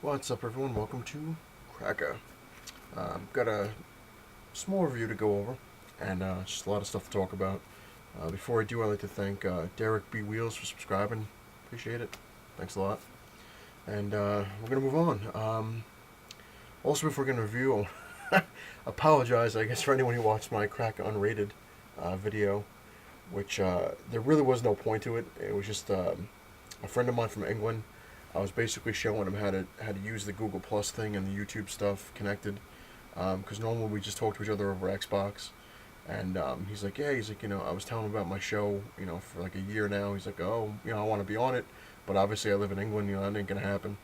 What's up, everyone? Welcome to Cracka. Got a small review to go over, and just a lot of stuff to talk about. Before I do, I'd like to thank Derek B. Wheels for subscribing. Appreciate it. Thanks a lot. And we're going to move on. Also, before getting a review, I apologize, I guess, for anyone who watched my Cracka Unrated video, which there really was no point to it. It was just a friend of mine from England. I was basically showing him how to use the Google Plus thing and the YouTube stuff connected. Because normally we just talk to each other over Xbox. And he's like, yeah, he's like, I was telling him about my show, for like a year now. He's like, oh, I want to be on it, but obviously I live in England, that ain't gonna happen.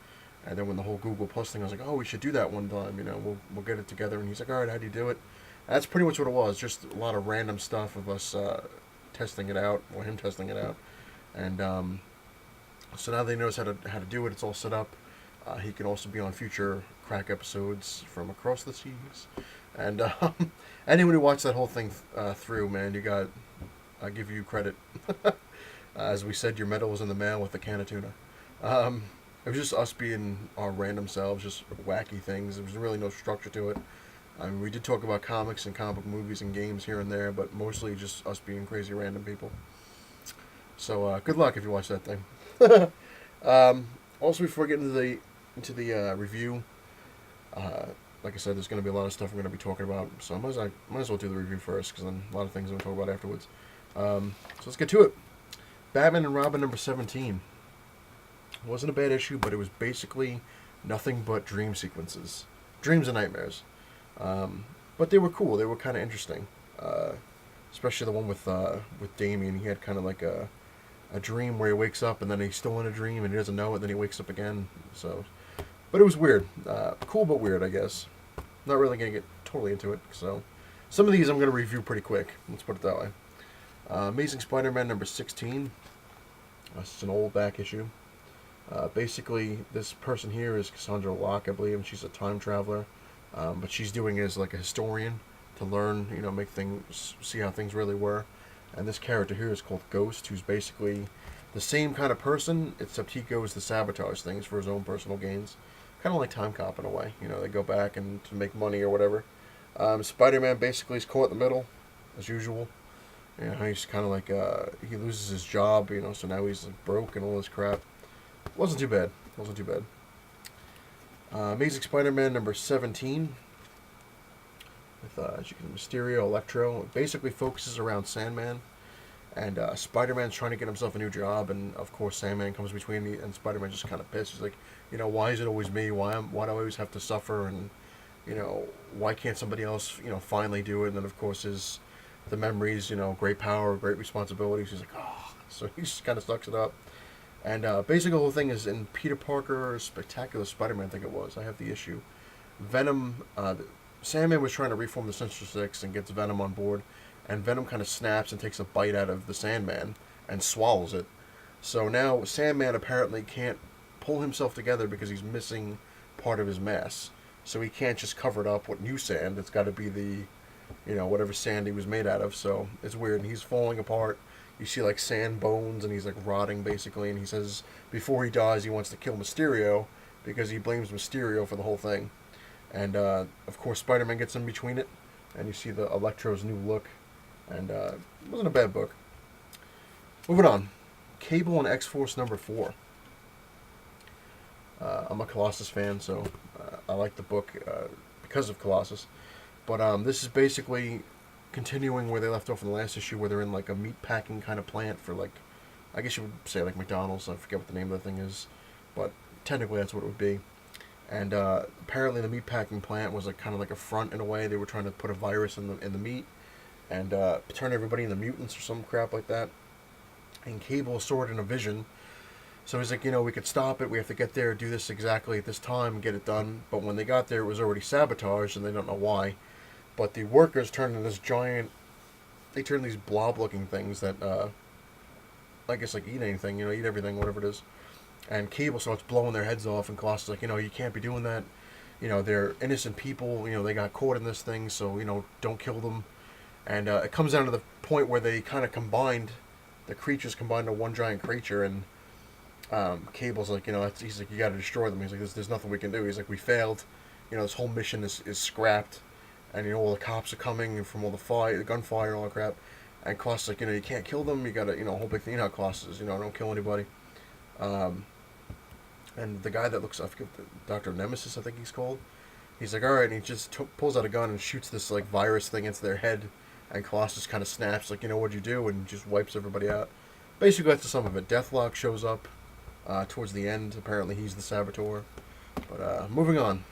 And then when the whole Google Plus thing, I was like, oh, we should do that one time, we'll get it together. And he's like, all right, how do you do it? And that's pretty much what it was, just a lot of random stuff of us testing it out, or him testing it out. And so now that he knows how to do it, it's all set up. He can also be on future crack episodes from across the seas. And anyone who watched that whole thing through, man, I give you credit. As we said, your medal was in the mail with the can of tuna. It was just us being our random selves, just wacky things. There was really no structure to it. I mean, we did talk about comics and comic book movies and games here and there, but mostly just us being crazy random people. So good luck if you watch that thing. Also, before getting into the review, like I said, there's going to be a lot of stuff we're going to be talking about. So I might as well do the review first, because then a lot of things I'm going to talk about afterwards. So let's get to it. Batman and Robin number 17. It wasn't a bad issue, but it was basically nothing but dream sequences, dreams and nightmares. But they were cool. They were kind of interesting. Especially the one with Damien. He had kind of like a dream where he wakes up and then he's still in a dream and he doesn't know it. Then he wakes up again. So, but it was weird. Cool but weird, I guess. Not really gonna get totally into it. So, some of these I'm gonna review pretty quick. Let's put it that way. Amazing Spider-Man number 16. This is an old back issue. Basically, this person here is Cassandra Locke, I believe, and she's a time traveler. But she's doing it as like a historian to learn, make things, see how things really were. And this character here is called Ghost, who's basically the same kind of person, except he goes to sabotage things for his own personal gains. Kind of like Time Cop in a way. They go back and to make money or whatever. Spider-Man basically is caught in the middle, as usual. He's kind of like, he loses his job, so now he's like broke and all this crap. Wasn't too bad. Wasn't too bad. Amazing Spider-Man number 17. With, as you can, Mysterio, Electro. It basically focuses around Sandman. And Spider-Man's trying to get himself a new job, and of course Sandman comes between me, and Spider-Man just kind of pissed. He's like, why is it always me? Why do I always have to suffer? And why can't somebody else, finally do it? And then of course the memories, great power, great responsibilities. He's like, oh, so he just kind of sucks it up. And basically the whole thing is in Peter Parker's Spectacular Spider-Man, I think it was. I have the issue. Venom, Sandman was trying to reform the Sinister Six and gets Venom on board, and Venom kind of snaps and takes a bite out of the Sandman and swallows it. So now Sandman apparently can't pull himself together because he's missing part of his mass. So he can't just cover it up with new sand. It's got to be the, whatever sand he was made out of. So it's weird. And he's falling apart. You see like sand bones, and he's like rotting basically. And he says before he dies, he wants to kill Mysterio because he blames Mysterio for the whole thing. And of course, Spider-Man gets in between it, and you see the Electro's new look. And it wasn't a bad book. Moving on, Cable and X-Force number 4. I'm a Colossus fan, so I like the book because of Colossus. But this is basically continuing where they left off in the last issue, where they're in like a meat packing kind of plant for like, I guess you would say like McDonald's. I forget what the name of the thing is, but technically that's what it would be. And apparently the meat packing plant was like kind of like a front in a way. They were trying to put a virus in the meat and turn everybody into mutants or some crap like that. And Cable saw it in a vision. So he's like, we could stop it. We have to get there, do this exactly at this time, and get it done. But when they got there, it was already sabotaged, and they don't know why. But the workers turned into this giant... They turn these blob-looking things that, I guess, like, eat anything, eat everything, whatever it is. And Cable starts blowing their heads off, and Colossus is like, you can't be doing that. They're innocent people, they got caught in this thing, so, don't kill them. And it comes down to the point where they kind of combined, the creatures combined into one giant creature, and Cable's like, he's like, you got to destroy them. He's like, there's nothing we can do. He's like, we failed. This whole mission is scrapped, and all the cops are coming from all the gunfire and all that crap. And Klaus is like, you can't kill them. You got to, a whole big thing. You know how Klaus is, don't kill anybody. And the guy that looks, I forget, Dr. Nemesis, I think he's called. He's like, all right, and he just pulls out a gun and shoots this like virus thing into their head, and Colossus kind of snaps, like, what'd you do, and just wipes everybody out. Basically, that's the sum of it. Deathlock shows up towards the end. Apparently, he's the saboteur. But moving on.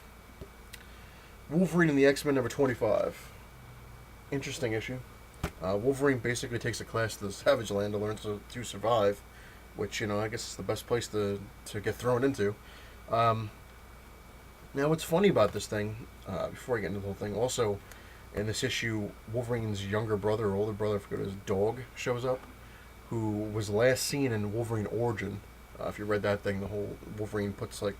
Wolverine and the X-Men number 25. Interesting issue. Wolverine basically takes a class to the Savage Land to learn to survive, which, I guess is the best place to get thrown into. Now, what's funny about this thing, before I get into the whole thing, also, in this issue, Wolverine's younger brother or older brother, I forget his dog, shows up, who was last seen in Wolverine Origin. If you read that thing, the whole Wolverine puts, like,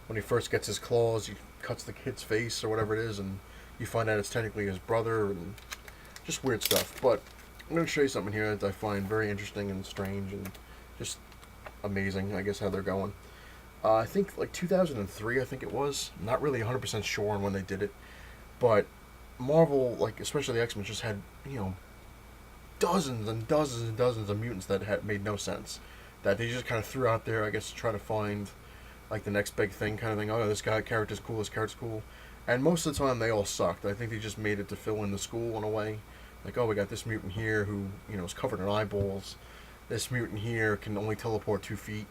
when he first gets his claws, he cuts the kid's face or whatever it is, and you find out it's technically his brother, and just weird stuff. But I'm going to show you something here that I find very interesting and strange and just amazing, I guess, how they're going. I think like 2003, I think it was. I'm not really 100% sure on when they did it, but Marvel, like especially the X-Men, just had dozens and dozens and dozens of mutants that had made no sense, that they just kind of threw out there, I guess, to try to find like the next big thing, kind of thing. Oh, this character's cool, this character's cool, and most of the time they all sucked. I think they just made it to fill in the school in a way. Like, oh, we got this mutant here who is covered in eyeballs. This mutant here can only teleport 2 feet.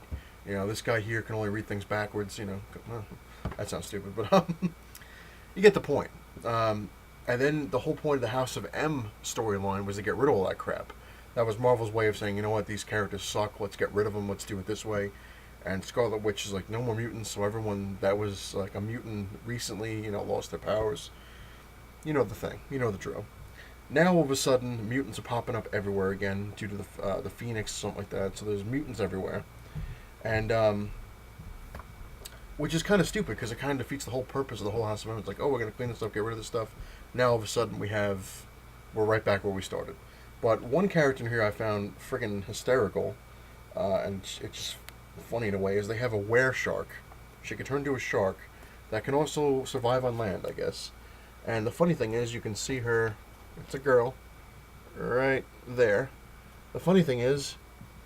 This guy here can only read things backwards. Well, that sounds stupid, but you get the point. And then the whole point of the House of M storyline was to get rid of all that crap. That was Marvel's way of saying, you know what, these characters suck. Let's get rid of them. Let's do it this way. And Scarlet Witch is like, no more mutants. So everyone that was like a mutant recently, lost their powers. You know the thing. You know the drill. Now all of a sudden, mutants are popping up everywhere again due to the Phoenix, something like that. So there's mutants everywhere. And, which is kind of stupid because it kind of defeats the whole purpose of the whole House of M. It's like, oh, we're going to clean this up, get rid of this stuff. Now all of a sudden we're right back where we started. But one character in here I found friggin' hysterical, and it's just funny in a way, is they have a were-shark. She can turn into a shark that can also survive on land, I guess. And the funny thing is, you can see her, it's a girl, right there. The funny thing is,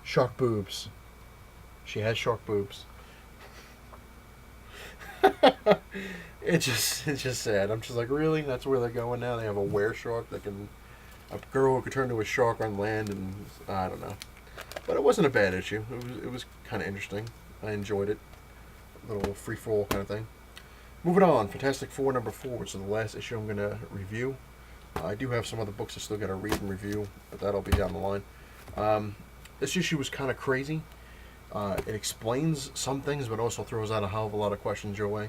shark boobs. She has shark boobs. It's just sad. I'm just like, really? That's where they're going now? They have a were-shark a girl who could turn into a shark on land, and I don't know. But it wasn't a bad issue. It was kind of interesting. I enjoyed it. A little free-for-all kind of thing. Moving on, Fantastic Four number 4, which is the last issue I'm going to review. I do have some other books I still got to read and review, but that'll be down the line. This issue was kind of crazy. It explains some things, but also throws out a hell of a lot of questions your way.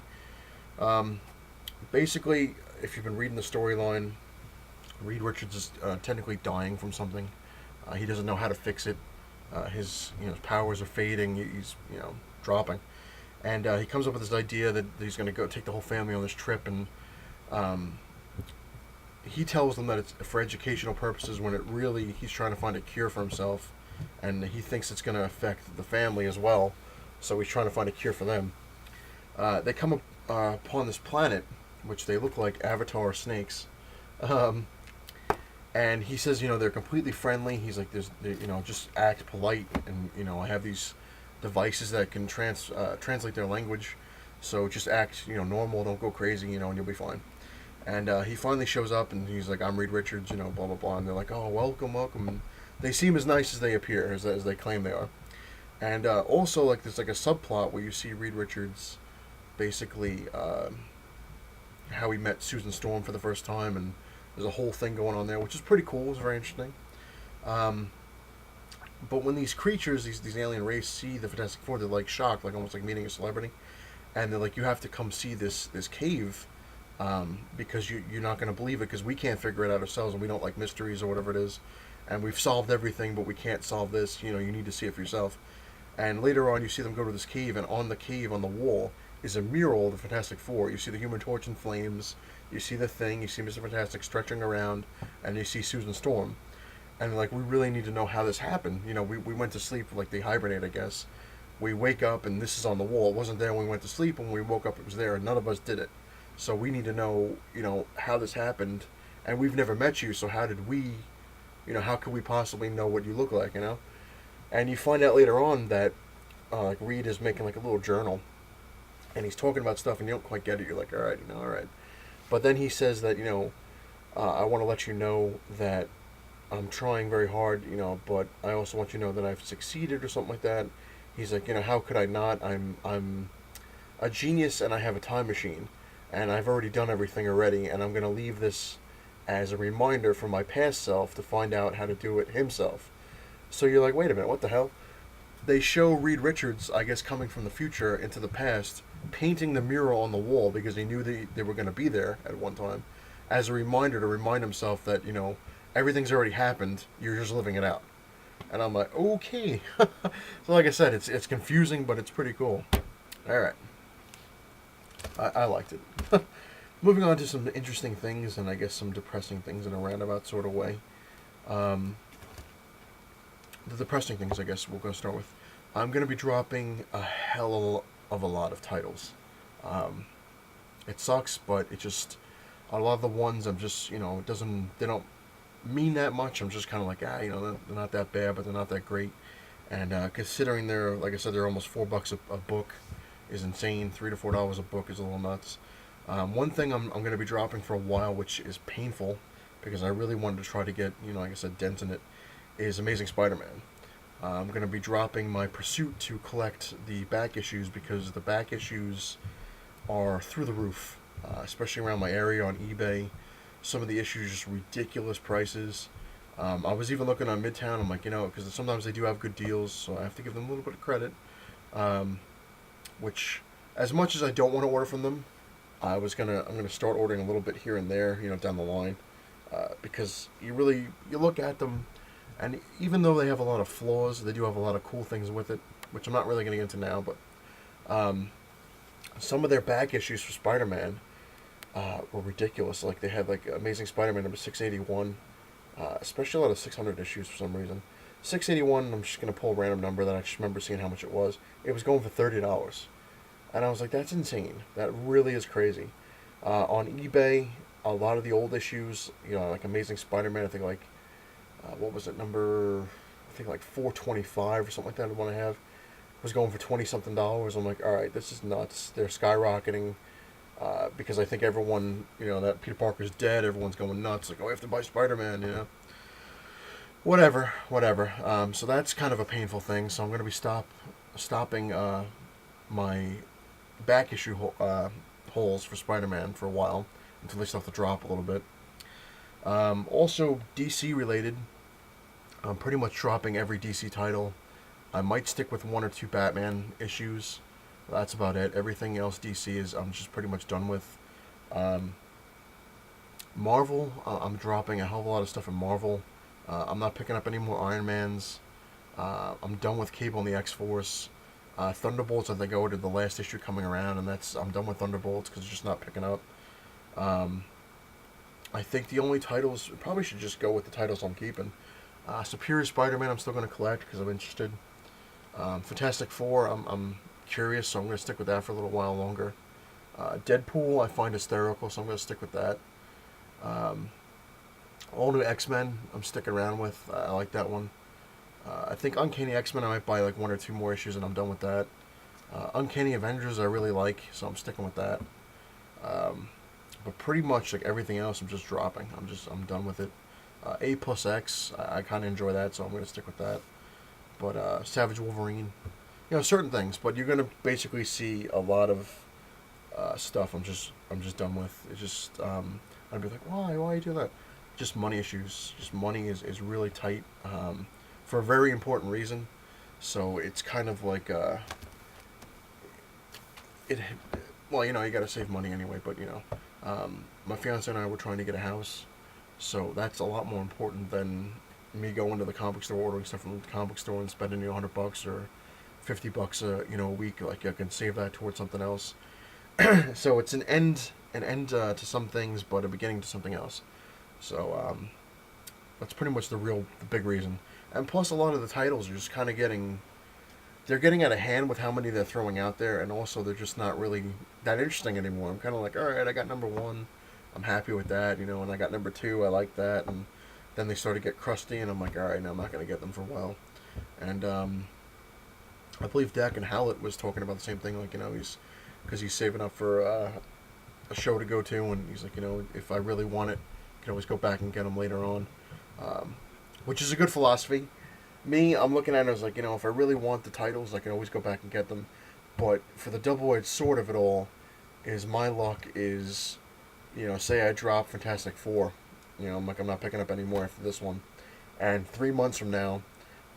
Basically, if you've been reading the storyline, Reed Richards is technically dying from something. He doesn't know how to fix it. His powers are fading. He's dropping, and he comes up with this idea that he's going to go take the whole family on this trip, and he tells them that it's for educational purposes when he's trying to find a cure for himself, and he thinks it's going to affect the family as well, so he's trying to find a cure for them. They come upon this planet, which they look like Avatar snakes, and he says, they're completely friendly. He's like, just act polite, and I have these devices that can translate their language, so just act normal, don't go crazy, and you'll be fine. And he finally shows up, and he's like, I'm Reed Richards, blah blah blah, and they're like, oh, welcome, and they seem as nice as they appear, as they claim they are. And also, like, there's like a subplot where you see Reed Richards basically how he met Susan Storm for the first time, and there's a whole thing going on there, which is pretty cool. It's very interesting. But when these creatures, these alien race, see the Fantastic Four, they're like shocked, like almost like meeting a celebrity, and they're like, you have to come see this cave, because you're not going to believe it, because we can't figure it out ourselves, and we don't like mysteries or whatever it is, and we've solved everything, but we can't solve this. You need to see it for yourself. And later on, you see them go to this cave, and on the cave, on the wall, is a mural of the Fantastic Four. You see the Human Torch in flames, you see the Thing, you see Mr. Fantastic stretching around, and you see Susan Storm. And like, we really need to know how this happened. We went to sleep, like they hibernate, I guess. we wake up and this is on the wall. It wasn't there when we went to sleep. When we woke up, it was there, and none of us did it. So we need to know, how this happened, and we've never met you. So how did we, how could we possibly know what you look like? And you find out later on that like Reed is making like a little journal, and he's talking about stuff, and you don't quite get it. You're like, all right, all right. But then he says that, I want to let you know that I'm trying very hard, but I also want you to know that I've succeeded or something like that. He's like, how could I not? I'm a genius and I have a time machine, and I've already done everything already, and I'm gonna leave this as a reminder for my past self to find out how to do it himself. So you're like, wait a minute, what the hell? They show Reed Richards, I guess, coming from the future into the past, painting the mural on the wall because he knew they were going to be there at one time, as a reminder to remind himself that, everything's already happened, you're just living it out. And I'm like, okay. So like I said, it's confusing, but it's pretty cool. All right. I liked it. Moving on to some interesting things, and I guess some depressing things in a roundabout sort of way. The depressing things, I guess we're going to start with. I'm going to be dropping a hell of a lot of titles. It sucks, but it just, a lot of the ones I'm just, they don't mean that much. I'm just kind of like, they're not that bad, but they're not that great. And considering they're, like I said, they're almost $4 a book is insane. $3 to $4 a book is a little nuts. One thing I'm going to be dropping for a while, which is painful, because I really wanted to try to get, like I said, dent in it, is Amazing Spider-Man. I'm going to be dropping my pursuit to collect the back issues because the back issues are through the roof, especially around my area on eBay. Some of the issues just ridiculous prices. I was even looking on Midtown. I'm like, because sometimes they do have good deals, so I have to give them a little bit of credit. Which, as much as I don't want to order from them, I'm gonna start ordering a little bit here and there, down the line, because you look at them. And even though they have a lot of flaws, they do have a lot of cool things with it, which I'm not really going to get into now. But some of their back issues for Spider-Man were ridiculous. Like they had like Amazing Spider-Man number 681, especially a lot of 600 issues for some reason. 681, I'm just going to pull a random number that I just remember seeing how much it was. It was going for $30. And I was like, that's insane. That really is crazy. On eBay, a lot of the old issues, like Amazing Spider-Man, I think like, what was it, number, I think like 425 or something like that, the one I have, was going for 20 something dollars. I'm like, all right, this is nuts. They're skyrocketing because I think everyone, that Peter Parker's dead, everyone's going nuts. Like, oh, I have to buy Spider-Man, Whatever. So that's kind of a painful thing. So I'm going to be stopping my back issue holes for Spider-Man for a while until they start to drop a little bit. Also, DC related, I'm pretty much dropping every DC title. I might stick with one or two Batman issues. That's about it. Everything else DC I'm just pretty much done with. Marvel, I'm dropping a hell of a lot of stuff in Marvel. I'm not picking up any more Iron Mans. I'm done with Cable and the X-Force. Thunderbolts, I think I ordered the last issue coming around, and I'm done with Thunderbolts because it's just not picking up. I think the only titles, probably should just go with the titles I'm keeping. Superior Spider-Man, I'm still going to collect because I'm interested. Fantastic Four, I'm curious, so I'm going to stick with that for a little while longer. Deadpool, I find hysterical, so I'm going to stick with that. All new X-Men, I'm sticking around with. I like that one. I think Uncanny X-Men, I might buy like one or two more issues, and I'm done with that. Uncanny Avengers, I really like, so I'm sticking with that. But pretty much like everything else, I'm just dropping. I'm done with it. A plus X, I kind of enjoy that, so I'm going to stick with that. But Savage Wolverine, certain things. But you're going to basically see a lot of stuff. I'm just done with. It's just I'd be like, why you do that? Just money issues. Just money is really tight for a very important reason. So it's kind of like well, you got to save money anyway. But my fiance and I were trying to get a house, so that's a lot more important than me going to the comic store, ordering stuff from the comic store and spending $100 or $50 a week. Like I can save that towards something else. So it's an end to some things, but a beginning to something else. So that's pretty much the big reason. And plus, a lot of the titles are just kind of getting they're getting out of hand with how many they're throwing out there, and also they're just not really that interesting anymore. I'm kind of like, all right, I got number one, I'm happy with that, and I got number two, I like that, and then they start to get crusty, and I'm like, all right, now I'm not going to get them for a while. And I believe Dak and Hallett was talking about the same thing, like, because he's saving up for a show to go to, and he's like, if I really want it, I can always go back and get them later on, which is a good philosophy. Me, I'm looking at it as like, if I really want the titles, I can always go back and get them. But for the double-edged sword of it all, is my luck is, say I drop Fantastic Four, I'm like, I'm not picking up any more after this one. And 3 months from now,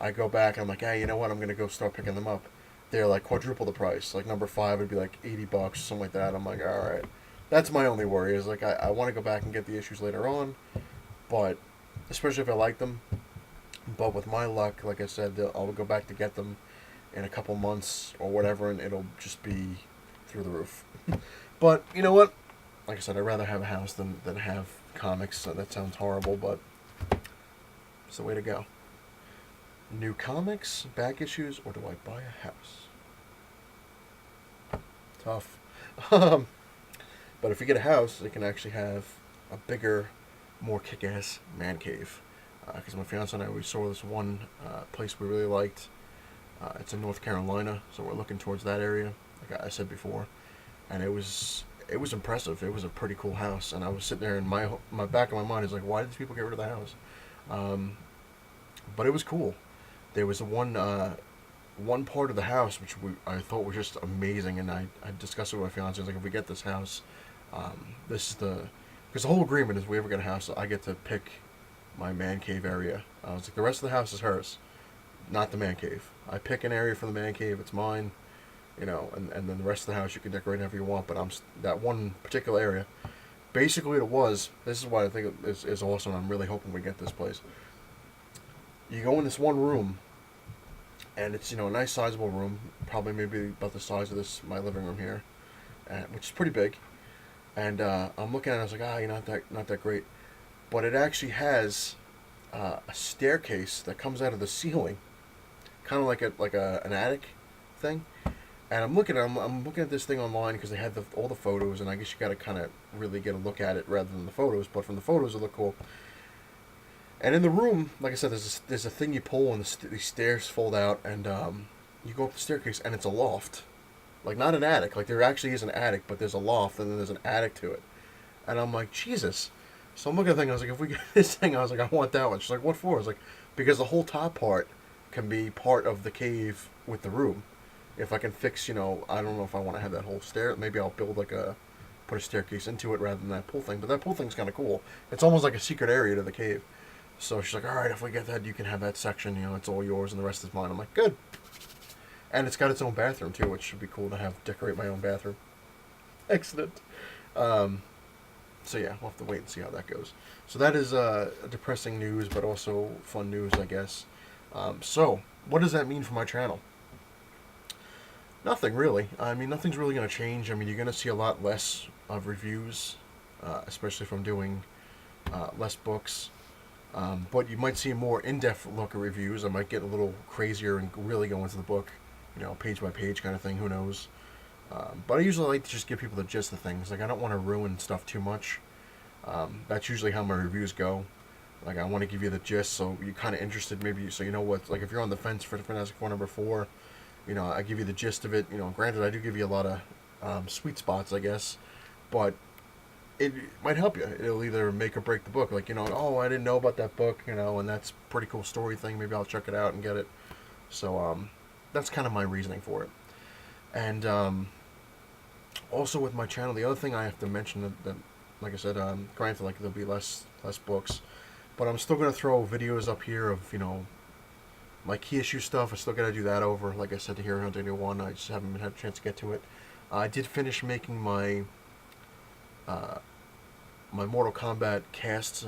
I go back and I'm like, hey, you know what, I'm going to go start picking them up. They're like quadruple the price. Like number 5 would be like $80, something like that. I'm like, all right. That's my only worry is like, I want to go back and get the issues later on. But, especially if I like them. But with my luck, like I said, I'll go back to get them in a couple months or whatever, and it'll just be through the roof. But you know what? Like I said, I'd rather have a house than have comics. So that sounds horrible, but it's the way to go. New comics, back issues, or do I buy a house? Tough. But if you get a house, you can actually have a bigger, more kick-ass man cave. Because my fiance and I, we saw this one place we really liked. It's in North Carolina, so we're looking towards that area, like I said before. And it was impressive. It was a pretty cool house, and I was sitting there, and my back of my mind is like, why did these people get rid of the house? But it was cool. There was one part of the house which I thought was just amazing, and I discussed it with my fiance. I was like, if we get this house, this is because the whole agreement is, if we ever get a house, I get to pick my man cave area. I was like, the rest of the house is hers, not the man cave. I pick an area for the man cave, it's mine, and then the rest of the house you can decorate however you want, but that one particular area, basically this is why I think it is awesome. I'm really hoping we get this place. You go in this one room, and it's, a nice sizable room, probably maybe about the size of my living room here, which is pretty big, and I'm looking at it, I was like, not that great. But it actually has a staircase that comes out of the ceiling, kind of like an attic thing. And I'm looking at this thing online because they had all the photos, and I guess you got to kind of really get a look at it rather than the photos. But from the photos, it looked cool. And in the room, like I said, there's a thing you pull, and the stairs fold out, and you go up the staircase, and it's a loft, like not an attic. Like there actually is an attic, but there's a loft, and then there's an attic to it. And I'm like, Jesus. So I'm looking at the thing, I was like, if we get this thing, I was like, I want that one. She's like, what for? I was like, because the whole top part can be part of the cave with the room. If I can fix, I don't know if I want to have that whole stair. Maybe I'll build put a staircase into it rather than that pool thing. But that pool thing's kind of cool. It's almost like a secret area to the cave. So she's like, all right, if we get that, you can have that section, it's all yours and the rest is mine. I'm like, good. And it's got its own bathroom too, which should be cool to decorate my own bathroom. Excellent. So yeah, we'll have to wait and see how that goes. So that is depressing news, but also fun news, I guess. So, what does that mean for my channel? Nothing really. I mean, nothing's really going to change. I mean, you're going to see a lot less of reviews, especially if I'm doing less books. But you might see a more in-depth look at reviews. I might get a little crazier and really go into the book, page by page kind of thing. Who knows? But I usually like to just give people the gist of things. Like, I don't want to ruin stuff too much. That's usually how my reviews go. Like, I want to give you the gist so you're kind of interested, maybe, so you know what, like, if you're on the fence for Fantastic Four number 4, I give you the gist of it. Granted, I do give you a lot of sweet spots, I guess, but it might help you. It'll either make or break the book. Like, oh, I didn't know about that book, and that's a pretty cool story thing. Maybe I'll check it out and get it. So, that's kind of my reasoning for it. And, also with my channel, the other thing I have to mention that like I said, granted, like, there'll be less books, but I'm still going to throw videos up here of, my key issue stuff. I still got to do that over. Like I said, to Hero Hunter 1, I just haven't had a chance to get to it. I did finish making my Mortal Kombat cast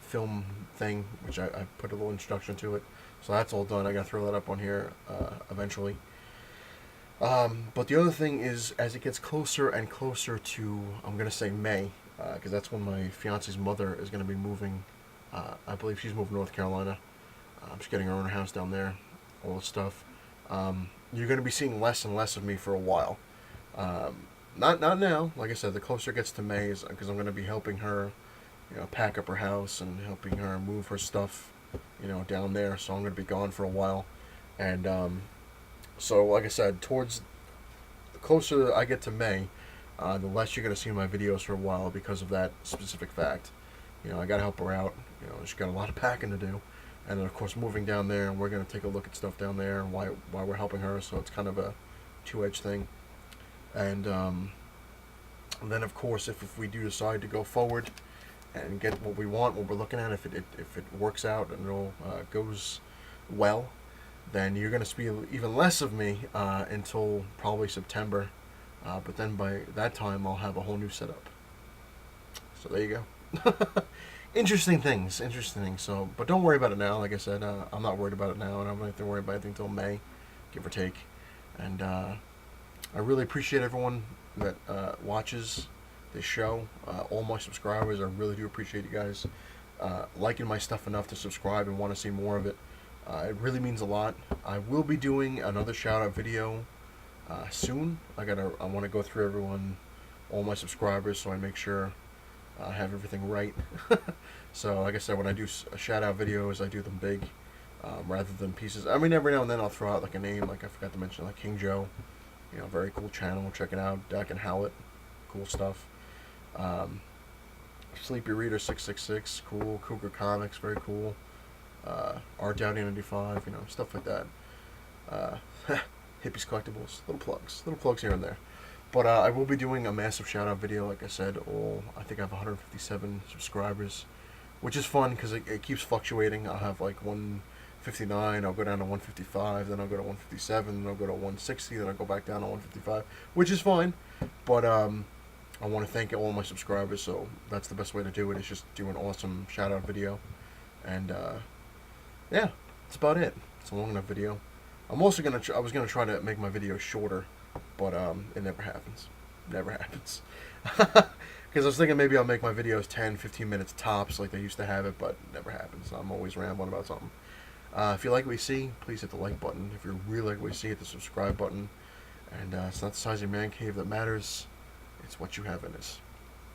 film thing, which I put a little introduction to it. So that's all done. I got to throw that up on here eventually. But the other thing is, as it gets closer and closer to, I'm going to say May, because that's when my fiance's mother is going to be moving. I believe she's moving to North Carolina. She's getting her own house down there, all this stuff. you're going to be seeing less and less of me for a while. Not now. Like I said, the closer it gets to May, is because I'm going to be helping her, pack up her house and helping her move her stuff, down there. So I'm going to be gone for a while, and so like I said, towards the closer I get to May, the less you're going to see my videos for a while because of that specific fact. I got to help her out. She's got a lot of packing to do, and then of course moving down there, and we're going to take a look at stuff down there and why we're helping her. So it's kind of a two-edged thing. And then, of course, if we do decide to go forward and get what we want, what we're looking at, if it works out and it all goes well, then you're going to see even less of me until probably September. But then by that time, I'll have a whole new setup. So there you go. Interesting things. So, but don't worry about it now. Like I said, I'm not worried about it now, and I'm not going to worry about anything until May, give or take. And I really appreciate everyone that watches this show. All my subscribers, I really do appreciate you guys liking my stuff enough to subscribe and want to see more of it. It really means a lot. I will be doing another shout-out video soon. I want to go through all my subscribers, so I make sure I have everything right. So, like I said, when I do shout-out videos, I do them big rather than pieces. I mean, every now and then I'll throw out like a name, like I forgot to mention, like King Joe. Very cool channel. Check it out. Dak and Howlett. Cool stuff. Sleepy Reader 666. Cool. Cougar Comics. Very cool. Art Dowdy 95. Stuff like that. Hippies Collectibles. Little plugs here and there. But I will be doing a massive shout out video. Like I said, I think I have 157 subscribers, which is fun because it keeps fluctuating. I'll have like 159, I'll go down to 155, then I'll go to 157, then I'll go to 160, then I'll go back down to 155, which is fine. But I want to thank all my subscribers, so that's the best way to do it, is just do an awesome shout out video. And yeah, that's about it. It's a long enough video. I was gonna try to make my videos shorter, but it never happens. Because I was thinking maybe I'll make my videos 10-15 minutes tops like they used to have it, but it never happens. I'm always rambling about something. If you like what you see, please hit the like button. If you really like what you see, hit the subscribe button. And it's not the size of your man cave that matters. It's what you have in us.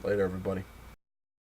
Later, everybody.